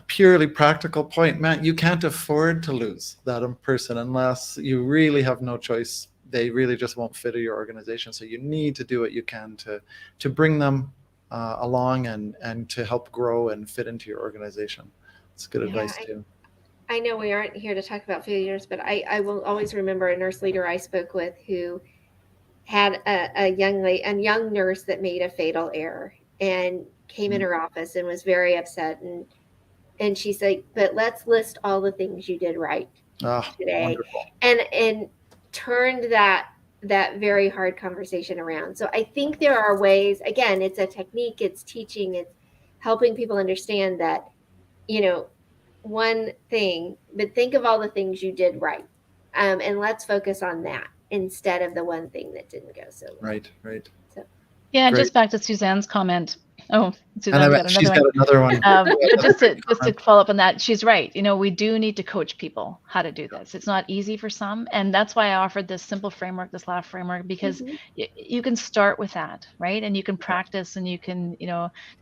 S2: purely practical point, Matt, you can't afford to lose that person unless you really have no choice. They really just won't fit in your organization. So you need to do what you can to bring them along and to help grow and fit into your organization. It's good advice too.
S3: I know we aren't here to talk about failures, but I will always remember a nurse leader I spoke with who had a young nurse that made a fatal error and came in her office and was very upset. And she said, but let's list all the things you did right today.
S2: Wonderful.
S3: And turned that very hard conversation around. So I think there are ways, again, it's a technique, it's teaching, it's helping people understand that, one thing, but think of all the things you did right. And let's focus on that instead of the one thing that didn't go so well.
S2: Right.
S3: So.
S4: Yeah,
S2: Great.
S4: just back to Suzanne's comment. Oh, Suzanne's
S2: And
S4: got another
S2: she's
S4: one.
S2: got another one.
S4: But just to follow up on that, she's right. We do need to coach people how to do this. It's not easy for some, and that's why I offered this simple framework, this laugh framework, because you can start with that, right? And you can practice, and you can,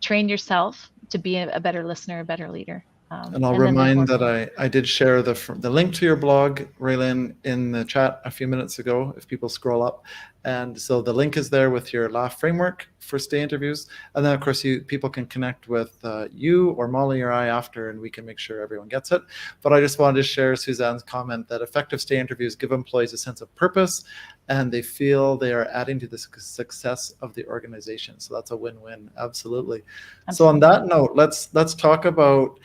S4: train yourself to be a better listener, a better leader.
S2: And I'll remind that I did share the link to your blog, Raylin, in the chat a few minutes ago, if people scroll up. And so the link is there with your laugh framework for stay interviews. And then, of course, people can connect with you or Molly or I after, and we can make sure everyone gets it. But I just wanted to share Suzanne's comment that effective stay interviews give employees a sense of purpose, and they feel they are adding to the success of the organization. So that's a win-win. Absolutely. So on that note, let's talk about,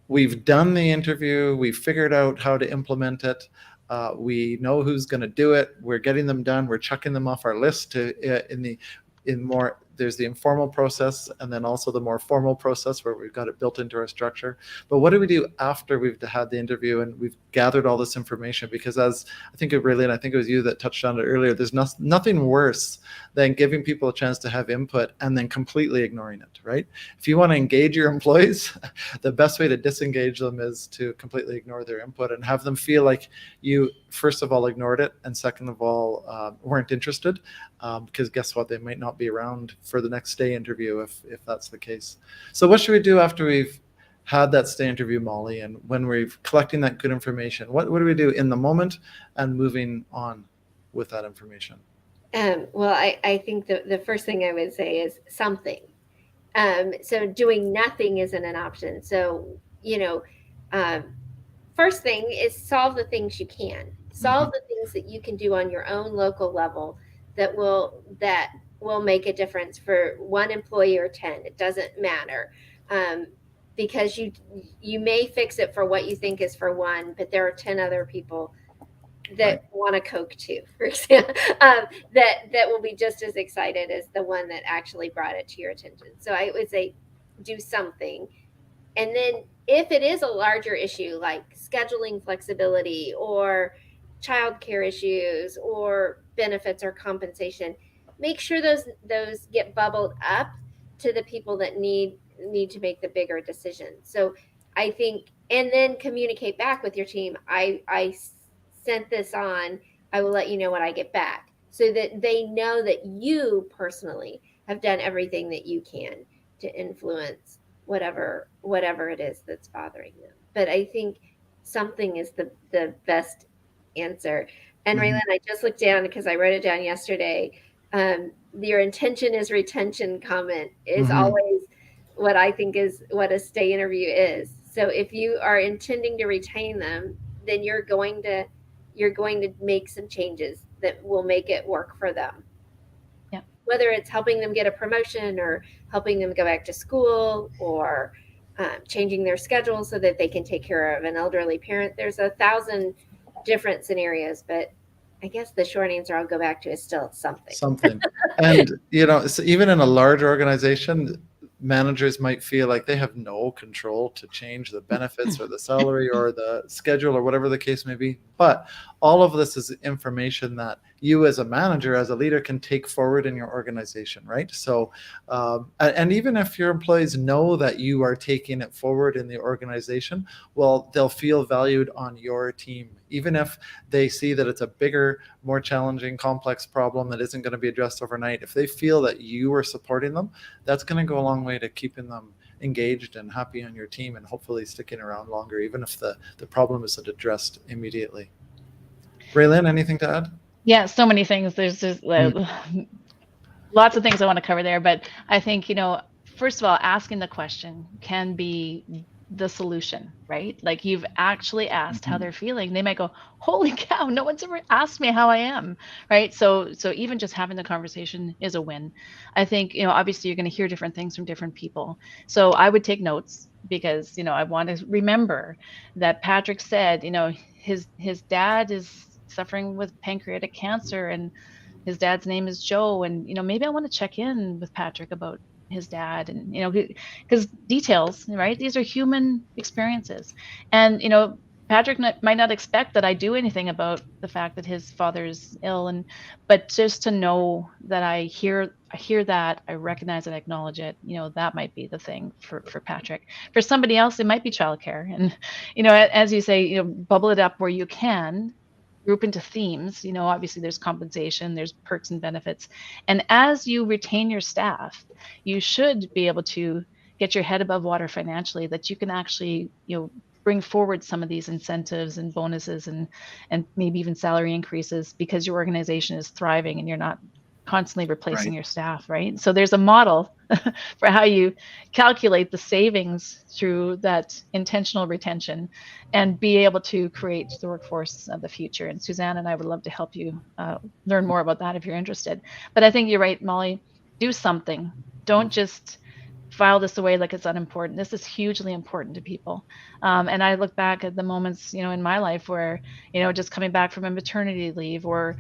S2: we've done the interview, we've figured out how to implement it. We know who's going to do it. We're getting them done. We're checking them off our list there's the informal process, and then also the more formal process where we've got it built into our structure. But what do we do after we've had the interview and we've gathered all this information? Because as I think it really, and I think it was you that touched on it earlier, there's nothing worse than giving people a chance to have input and then completely ignoring it, right? If you want to engage your employees, the best way to disengage them is to completely ignore their input and have them feel like you, first of all, ignored it, and second of all, weren't interested, because guess what? They might not be around for the next stay interview if that's the case. So what should we do after we've had that stay interview, Molly, and when we're collecting that good information? What do we do in the moment and moving on with that information?
S3: Well, I think the first thing I would say is something. So doing nothing isn't an option. So, first thing is solve the things you can. Solve the things that you can do on your own local level that will make a difference for one employee or 10. It doesn't matter, because you may fix it for what you think is for one, but there are 10 other people that want a Coke too, for example, that will be just as excited as the one that actually brought it to your attention. So I would say do something. And then if it is a larger issue like scheduling flexibility or childcare issues or benefits or compensation, make sure those get bubbled up to the people that need to make the bigger decisions. So I think, and then communicate back with your team. I sent this on, I will let you know when I get back, so that they know that you personally have done everything that you can to influence whatever it is that's bothering them. But I think something is the best answer. And Raylin, I just looked down because I wrote it down yesterday. Your intention is retention comment is always what I think is what a stay interview is. So if you are intending to retain them, then you're going to make some changes that will make it work for them.
S4: Yeah.
S3: Whether it's helping them get a promotion or helping them go back to school or changing their schedule so that they can take care of an elderly parent. There's 1,000 different scenarios, but I guess the short answer I'll go back to is still something.
S2: And, so even in a large organization, managers might feel like they have no control to change the benefits or the salary or the schedule or whatever the case may be. But all of this is information that you as a manager, as a leader, can take forward in your organization, right? So, and even if your employees know that you are taking it forward in the organization, well, they'll feel valued on your team. Even if they see that it's a bigger, more challenging, complex problem that isn't going to be addressed overnight, if they feel that you are supporting them, that's going to go a long way to keeping them engaged and happy on your team and hopefully sticking around longer, even if the problem isn't addressed immediately. Raylin, anything to add?
S4: Yeah, so many things. There's just lots of things I want to cover there. But I think, first of all, asking the question can be the solution, right? Like you've actually asked how they're feeling. They might go, holy cow, no one's ever asked me how I am, right? So even just having the conversation is a win. I think, obviously you're going to hear different things from different people. So I would take notes because, I want to remember that Patrick said, his dad is suffering with pancreatic cancer, and his dad's name is Joe, and maybe I want to check in with Patrick about his dad, and because details, right? These are human experiences, and Patrick might not expect that I do anything about the fact that his father's ill, but just to know that I hear that, I recognize and acknowledge it, that might be the thing for Patrick. For somebody else, it might be childcare, and as you say, bubble it up where you can, group into themes. Obviously there's compensation, there's perks and benefits, and as you retain your staff, you should be able to get your head above water financially, that you can actually bring forward some of these incentives and bonuses and maybe even salary increases, because your organization is thriving and you're not constantly replacing your staff, right? So there's a model for how you calculate the savings through that intentional retention and be able to create the workforce of the future. And Suzanne and I would love to help you learn more about that if you're interested. But I think you're right, Molly. Do something. Don't just file this away like it's unimportant. This is hugely important to people. And I look back at the moments, in my life where, just coming back from a maternity leave or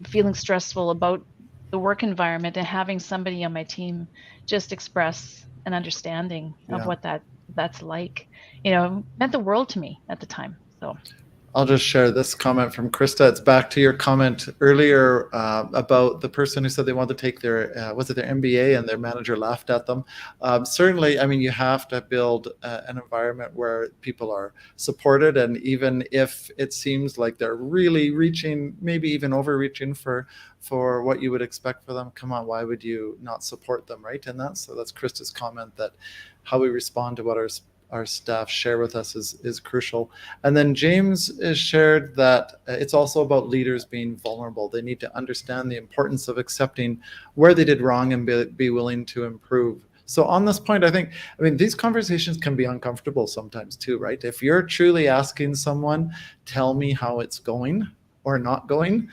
S4: feeling stressful about the work environment, and having somebody on my team just express an understanding of what that's like, meant the world to me at the time. So
S2: I'll just share this comment from Krista. It's back to your comment earlier about the person who said they wanted to take their, was it their MBA, and their manager laughed at them. Certainly, I mean, you have to build an environment where people are supported. And even if it seems like they're really reaching, maybe even overreaching for what you would expect for them, come on, why would you not support them, right? And that's Krista's comment, that how we respond to what our staff share with us is crucial. And then James has shared that it's also about leaders being vulnerable. They need to understand the importance of accepting where they did wrong and be willing to improve. So on this point, I mean, these conversations can be uncomfortable sometimes too, right? If you're truly asking someone, tell me how it's going or not going,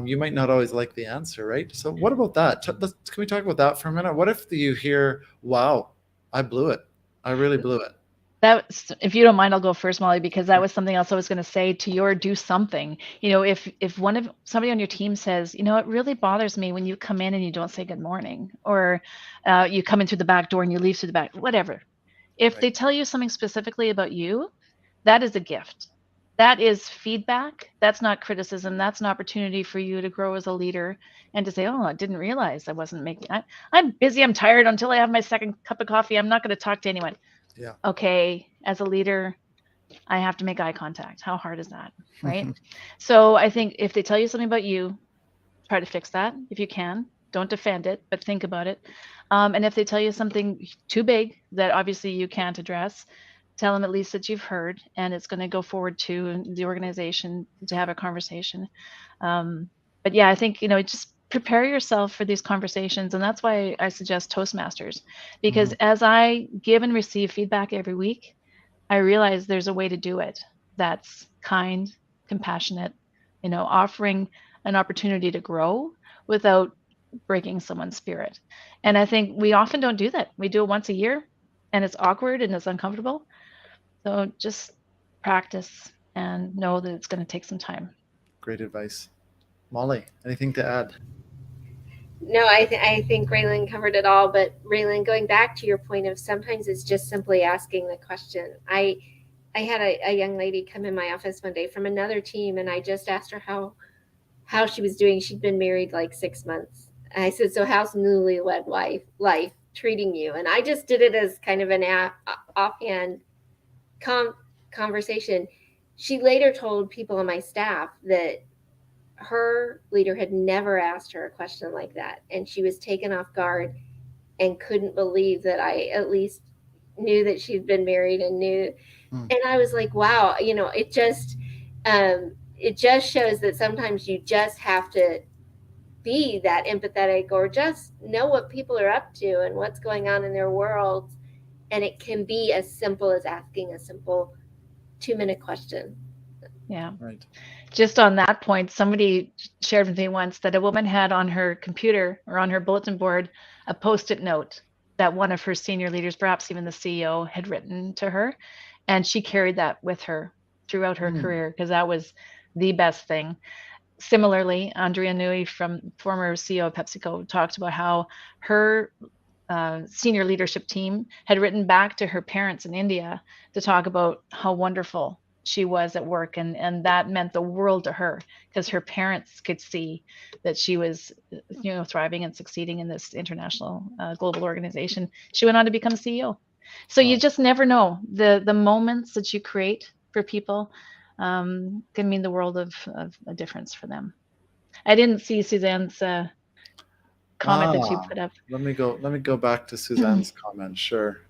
S2: you might not always like the answer, right? So what about that? Can we talk about that for a minute? What if you hear, wow, I blew it. I really blew it.
S4: That, if you don't mind, I'll go first, Molly, because that was something else I was going to say to your do something. If somebody on your team says, it really bothers me when you come in and you don't say good morning, or you come in through the back door and you leave through the back, whatever. If they tell you something specifically about you, that is a gift. That is feedback. That's not criticism. That's an opportunity for you to grow as a leader and to say, oh, I didn't realize I wasn't I'm busy. I'm tired until I have my second cup of coffee. I'm not going to talk to anyone.
S2: Yeah.
S4: Okay. As a leader, I have to make eye contact. How hard is that? Right. So I think if they tell you something about you, try to fix that if you can. Don't defend it, but think about it. And if they tell you something too big that obviously you can't address, tell them at least that you've heard, and it's going to go forward to the organization to have a conversation. But yeah, I think, just prepare yourself for these conversations. And that's why I suggest Toastmasters, because as I give and receive feedback every week, I realize there's a way to do it that's kind, compassionate, offering an opportunity to grow without breaking someone's spirit. And I think we often don't do that. We do it once a year, and it's awkward and it's uncomfortable. So just practice and know that it's going to take some time.
S2: Great advice. Molly, anything to add?
S3: No, I think Raylan covered it all. But Raylan, going back to your point of sometimes it's just simply asking the question. I had a young lady come in my office one day from another team, and I just asked her how she was doing. She'd been married like 6 months. And I said, so how's newlywed life treating you? And I just did it as kind of an offhand conversation. She later told people on my staff that her leader had never asked her a question like that, and she was taken off guard and couldn't believe that I at least knew that she'd been married and knew. And I was like, wow, it just shows that sometimes you just have to be that empathetic, or just know what people are up to and what's going on in their world. And it can be as simple as asking a simple 2-minute question.
S4: Yeah.
S2: Right.
S4: Just on that point, somebody shared with me once that a woman had on her computer or on her bulletin board a Post-it note that one of her senior leaders, perhaps even the CEO, had written to her. And she carried that with her throughout her career, because that was the best thing. Similarly, Andrea Nui, former CEO of PepsiCo, talked about how her senior leadership team had written back to her parents in India to talk about how wonderful she was at work, and that meant the world to her because her parents could see that she was, thriving and succeeding in this international global organization. She went on to become CEO. So you just never know. The moments that you create for people can mean the world of a difference for them. I didn't see Suzanne's comment that you put up.
S2: Let me go back to Suzanne's comment. Sure.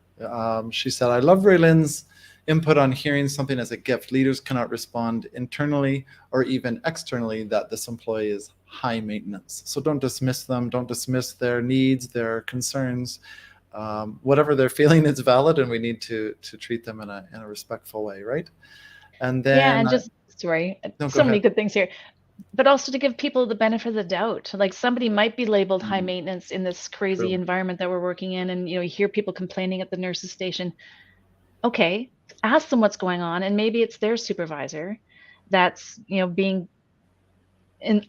S2: She said, I love Raylin's input on hearing something as a gift. Leaders cannot respond internally or even externally that this employee is high maintenance. So don't dismiss them. Don't dismiss their needs, their concerns. Whatever they're feeling is valid, and we need to treat them in a respectful way, right? And then
S4: so many good things here. But also to give people the benefit of the doubt. Like somebody might be labeled high maintenance in this crazy environment that we're working in, and you hear people complaining at the nurse's station. Okay, ask them what's going on, and maybe it's their supervisor that's being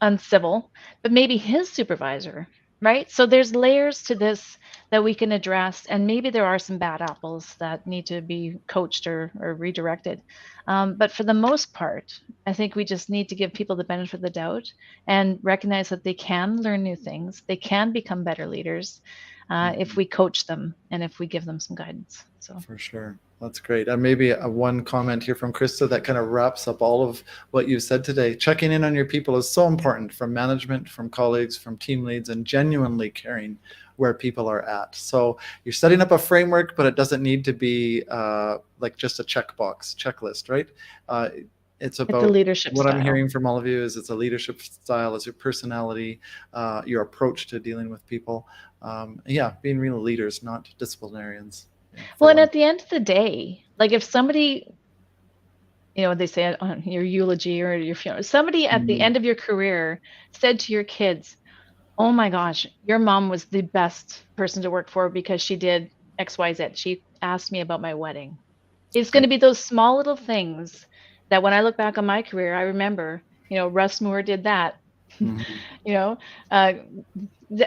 S4: uncivil, but maybe his supervisor, right? So there's layers to this that we can address, and maybe there are some bad apples that need to be coached or redirected. But for the most part, I think we just need to give people the benefit of the doubt and recognize that they can learn new things. They can become better leaders if we coach them and if we give them some guidance. So
S2: for sure. That's great. And maybe one comment here from Krista that kind of wraps up all of what you said today. Checking in on your people is so important, from management, from colleagues, from team leads, and genuinely caring where people are at. So you're setting up a framework, but it doesn't need to be like just a checklist, right? It's about
S4: the leadership
S2: what
S4: style.
S2: I'm hearing from all of you is it's a leadership style, it's your personality, your approach to dealing with people. Being real leaders, not disciplinarians.
S4: Well, and at the end of the day, like if somebody, they say on your eulogy or your funeral, somebody at the end of your career said to your kids, oh my gosh, your mom was the best person to work for because she did X, Y, Z. She asked me about my wedding. It's going to be those small little things that when I look back on my career, I remember, Russ Moore did that.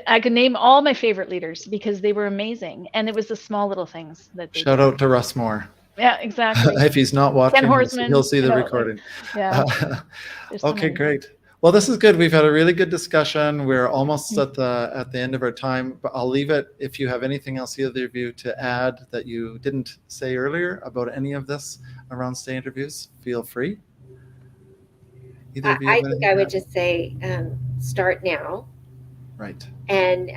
S4: I could name all my favorite leaders because they were amazing. And it was the small little things that they
S2: Shout out to Russ Moore.
S4: Yeah, exactly.
S2: If he's not watching,
S4: Ken Horstman,
S2: he'll see the recording.
S4: Okay,
S2: great. Well, this is good. We've had a really good discussion. We're almost at the end of our time, but I'll leave it. If you have anything else, either of you, to add that you didn't say earlier about any of this around stay interviews, feel free.
S3: I think I would just say start now.
S2: Right.
S3: And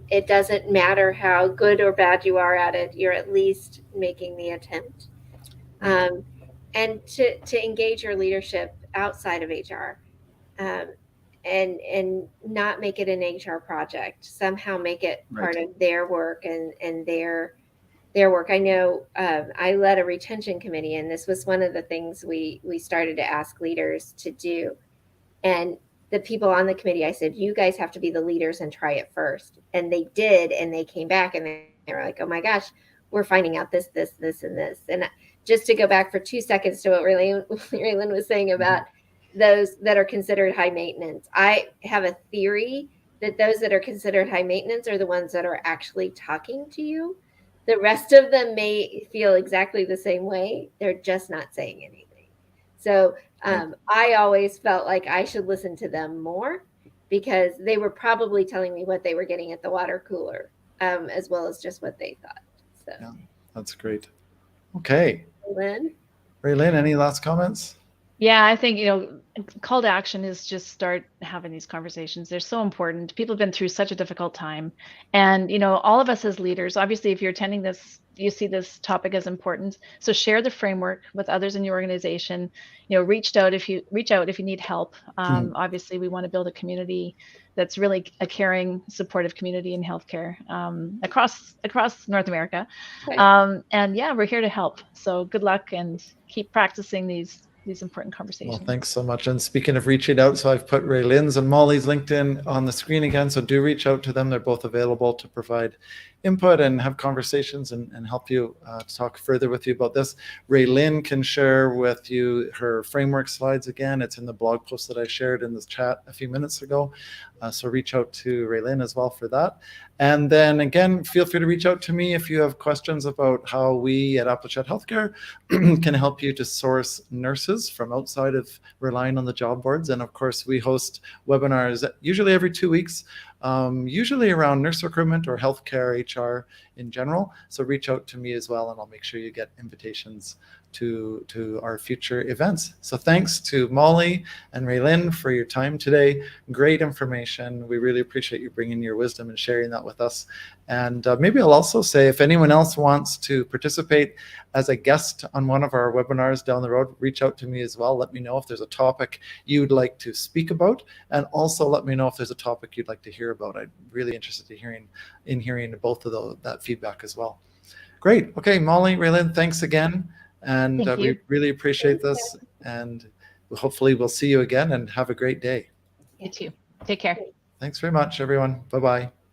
S3: it doesn't matter how good or bad you are at it, you're at least making the attempt. And to engage your leadership outside of HR, and not make it an HR project. Somehow make it part of their work and their work. I know I led a retention committee, and this was one of the things we started to ask leaders to do. And the people on the committee, I said, you guys have to be the leaders and try it first. And they did, and they came back and they were like, oh my gosh, we're finding out this, and this. And just to go back for 2 seconds to what Raylin was saying about those that are considered high maintenance. I have a theory that those that are considered high maintenance are the ones that are actually talking to you. The rest of them may feel exactly the same way. They're just not saying anything. So I always felt like I should listen to them more because they were probably telling me what they were getting at the water cooler, as well as just what they thought. So
S2: yeah, that's great. Okay. Raylin, any last comments?
S4: Yeah, I think, call to action is just start having these conversations. They're so important. People have been through such a difficult time. And, all of us as leaders, obviously, if you're attending this, you see this topic as important. So share the framework with others in your organization. Reach out if you need help. Obviously, we want to build a community that's really a caring, supportive community in healthcare across North America. Right. And yeah, we're here to help. So good luck and keep practicing these important conversations.
S2: Well, thanks so much. And speaking of reaching out, so I've put Raylin's and Molly's LinkedIn on the screen again. So do reach out to them. They're both available to provide input and have conversations and help you talk further with you about this. Raylin can share with you her framework slides again. It's in the blog post that I shared in this chat a few minutes ago. So reach out to Raylin as well for that. And then again, feel free to reach out to me if you have questions about how we at Applichal Healthcare can help you to source nurses from outside of relying on the job boards. And of course, we host webinars usually every 2 weeks, usually around nurse recruitment or healthcare, HR in general. So reach out to me as well, and I'll make sure you get invitations to our future events. So thanks to Molly and Raylin for your time today. Great information. We really appreciate you bringing your wisdom and sharing that with us. And maybe I'll also say, if anyone else wants to participate as a guest on one of our webinars down the road, reach out to me as well. Let me know if there's a topic you'd like to speak about, and also let me know if there's a topic you'd like to hear about. I'm really interested in hearing both of that feedback as well. Great. Okay, Molly, Raylin, thanks again. And we really appreciate this. And hopefully we'll see you again, and have a great day.
S4: You too. Take care.
S2: Thanks very much, everyone. Bye-bye.